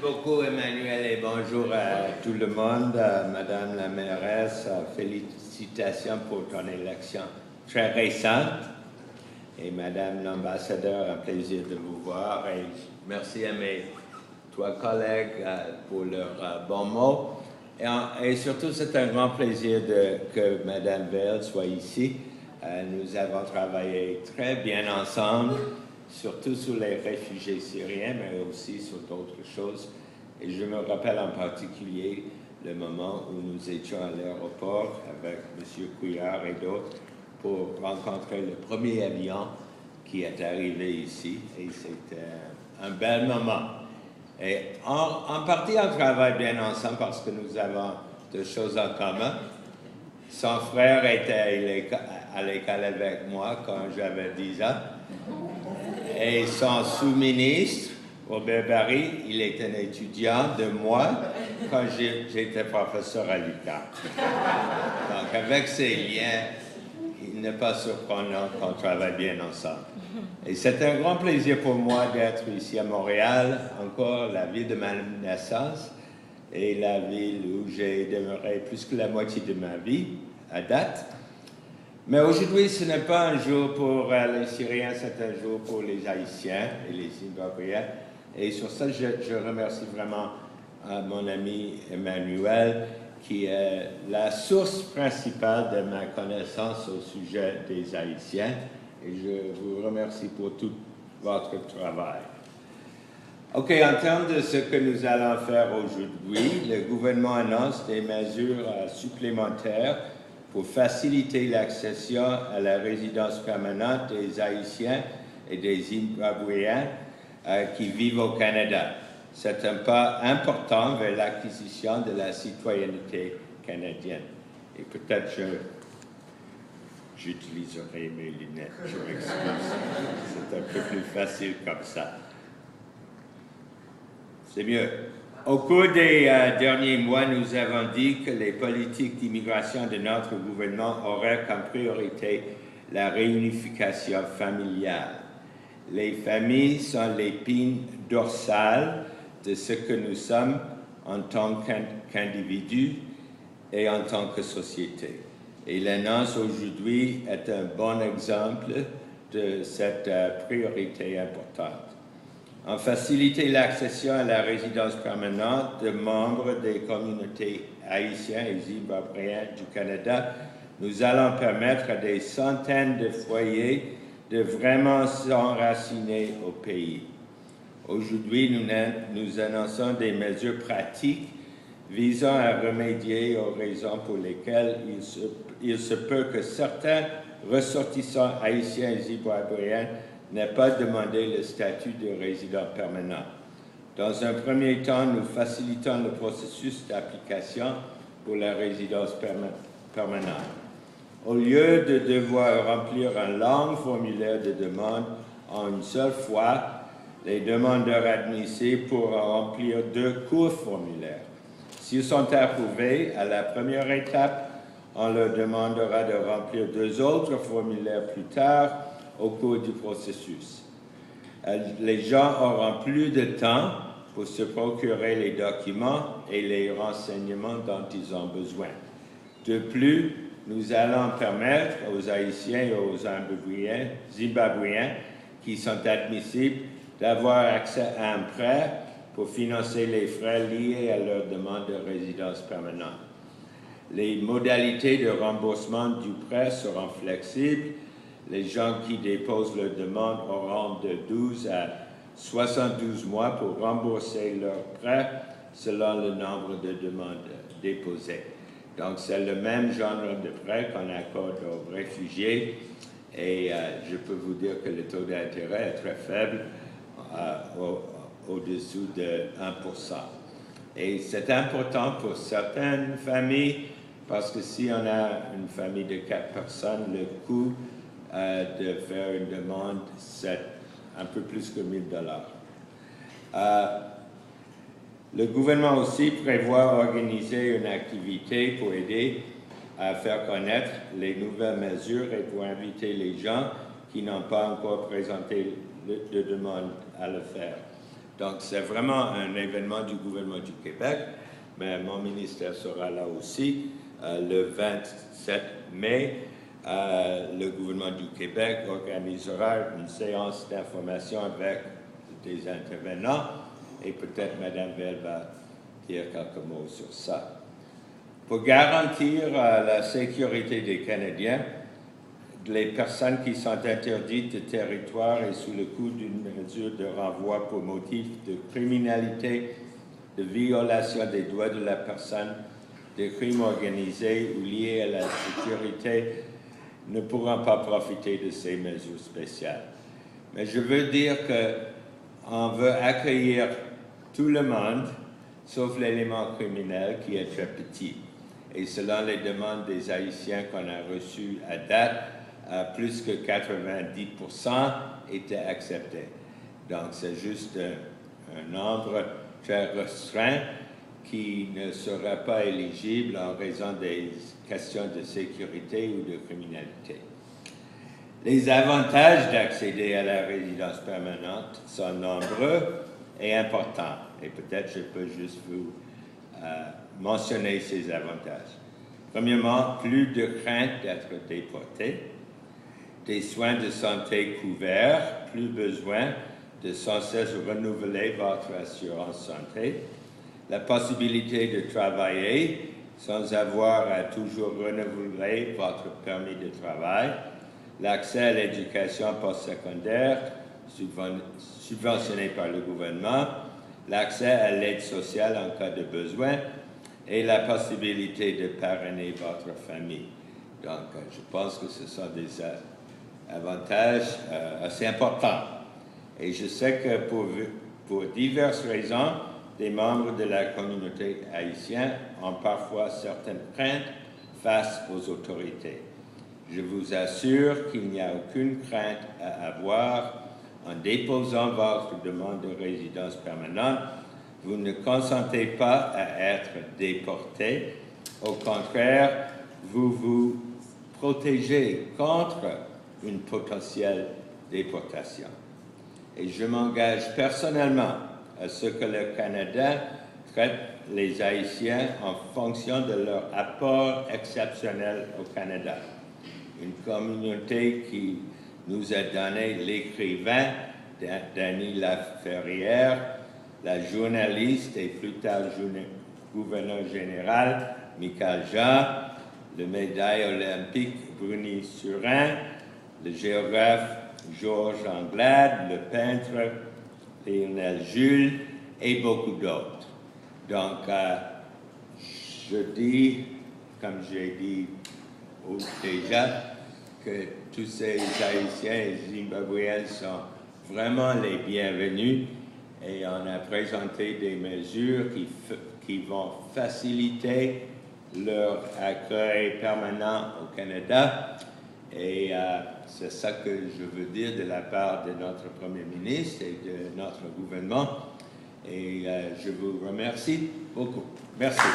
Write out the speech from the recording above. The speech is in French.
beaucoup, Emmanuel, et bonjour à tout le monde. Madame la mairesse, félicitations pour ton élection très récente. Et Madame l'ambassadeur, un plaisir de vous voir. Et merci à mes trois collègues pour leurs bons mots. Et surtout, c'est un grand plaisir que Madame Veil soit ici. Nous avons travaillé très bien ensemble, surtout sur les réfugiés syriens, mais aussi sur d'autres choses. Et je me rappelle en particulier le moment où nous étions à l'aéroport avec M. Couillard et d'autres pour rencontrer le premier avion qui est arrivé ici. Et c'était un bel moment. Et en partie, on travaille bien ensemble parce que nous avons deux choses en commun. Son frère était à l'école avec moi quand j'avais 10 ans. Et son sous-ministre, Robert Barry, il est un étudiant de moi quand j'étais professeur à l'UQAM. Donc, avec ces liens, il n'est pas surprenant qu'on travaille bien ensemble. Et c'est un grand plaisir pour moi d'être ici à Montréal, encore la ville de ma naissance et la ville où j'ai demeuré plus que la moitié de ma vie à date. Mais aujourd'hui, ce n'est pas un jour pour les Syriens, c'est un jour pour les Haïtiens et les Zimbabwéens. Et sur ça, je remercie vraiment mon ami Emmanuel, qui est la source principale de ma connaissance au sujet des Haïtiens. Et je vous remercie pour tout votre travail. OK, en termes de ce que nous allons faire aujourd'hui, le gouvernement annonce des mesures supplémentaires pour faciliter l'accession à la résidence permanente des Haïtiens et des Zimbabwéens qui vivent au Canada. C'est un pas important vers l'acquisition de la citoyenneté canadienne. Et peut-être j'utiliserai mes lunettes, je m'excuse. C'est un peu plus facile comme ça. C'est mieux. Au cours des derniers mois, nous avons dit que les politiques d'immigration de notre gouvernement auraient comme priorité la réunification familiale. Les familles sont l'épine dorsale de ce que nous sommes en tant qu'individus et en tant que société. Et l'annonce aujourd'hui est un bon exemple de cette priorité importante. En faciliter l'accession à la résidence permanente de membres des communautés haïtiennes et zimbabwéennes du Canada, nous allons permettre à des centaines de foyers de vraiment s'enraciner au pays. Aujourd'hui, nous annonçons des mesures pratiques visant à remédier aux raisons pour lesquelles il se peut que certains ressortissants haïtiens et zimbabwéens n'aient pas demandé le statut de résident permanent. Dans un premier temps, nous facilitons le processus d'application pour la résidence permanente. Au lieu de devoir remplir un long formulaire de demande en une seule fois, les demandeurs admissibles pourront remplir 2 courts formulaires. S'ils sont approuvés à la première étape, on leur demandera de remplir 2 autres formulaires plus tard au cours du processus. Les gens auront plus de temps pour se procurer les documents et les renseignements dont ils ont besoin. De plus, nous allons permettre aux Haïtiens et aux Zimbabwéens qui sont admissibles d'avoir accès à un prêt pour financer les frais liés à leur demande de résidence permanente. Les modalités de remboursement du prêt seront flexibles. Les gens qui déposent leur demande auront de 12 à 72 mois pour rembourser leur prêt selon le nombre de demandes déposées. Donc, c'est le même genre de prêt qu'on accorde aux réfugiés et je peux vous dire que le taux d'intérêt est très faible, au-dessous de 1%. Et c'est important pour certaines familles parce que si on a une famille de 4 personnes, le coût de faire une demande, c'est un peu plus que $1,000. Le gouvernement aussi prévoit organiser une activité pour aider à faire connaître les nouvelles mesures et pour inviter les gens qui n'ont pas encore présenté de demande à le faire. Donc, c'est vraiment un événement du gouvernement du Québec, mais mon ministère sera là aussi. Le 27 mai, le gouvernement du Québec organisera une séance d'information avec des intervenants et peut-être Mme Bell va dire quelques mots sur ça. Pour garantir la sécurité des Canadiens, les personnes qui sont interdites de territoire et sous le coup d'une mesure de renvoi pour motif de criminalité, de violation des droits de la personne, de crimes organisés ou liés à la sécurité ne pourront pas profiter de ces mesures spéciales. Mais je veux dire qu'on veut accueillir tout le monde, sauf l'élément criminel qui est très petit. Et selon les demandes des Haïtiens qu'on a reçues à date, plus que 90% étaient acceptés. Donc, c'est juste un nombre très restreint qui ne sera pas éligible en raison des questions de sécurité ou de criminalité. Les avantages d'accéder à la résidence permanente sont nombreux et importants. Et peut-être je peux juste vous mentionner ces avantages. Premièrement, plus de crainte d'être déporté, des soins de santé couverts, plus besoin de sans cesse renouveler votre assurance santé, la possibilité de travailler sans avoir à toujours renouveler votre permis de travail, l'accès à l'éducation postsecondaire subventionnée par le gouvernement, l'accès à l'aide sociale en cas de besoin et la possibilité de parrainer votre famille. Donc, je pense que ce sont des avantages assez importants. Et je sais que pour diverses raisons, des membres de la communauté haïtienne ont parfois certaines craintes face aux autorités. Je vous assure qu'il n'y a aucune crainte à avoir en déposant votre demande de résidence permanente. Vous ne consentez pas à être déporté. Au contraire, vous vous protégez contre une potentielle déportation. Et je m'engage personnellement à ce que le Canada traite les Haïtiens en fonction de leur apport exceptionnel au Canada. Une communauté qui nous a donné l'écrivain Dany Laferrière, la journaliste et plus tard gouverneur général Michaël Jean, le médaille olympique Bruni Surin, le géographe Georges Anglade, le peintre Lionel Jules et beaucoup d'autres. Donc, je dis, comme j'ai dit déjà, que tous ces Haïtiens et Zimbabwéens sont vraiment les bienvenus et on a présenté des mesures qui vont faciliter leur accueil permanent au Canada. Et c'est ça que je veux dire de la part de notre Premier ministre et de notre gouvernement. Et je vous remercie beaucoup. Merci.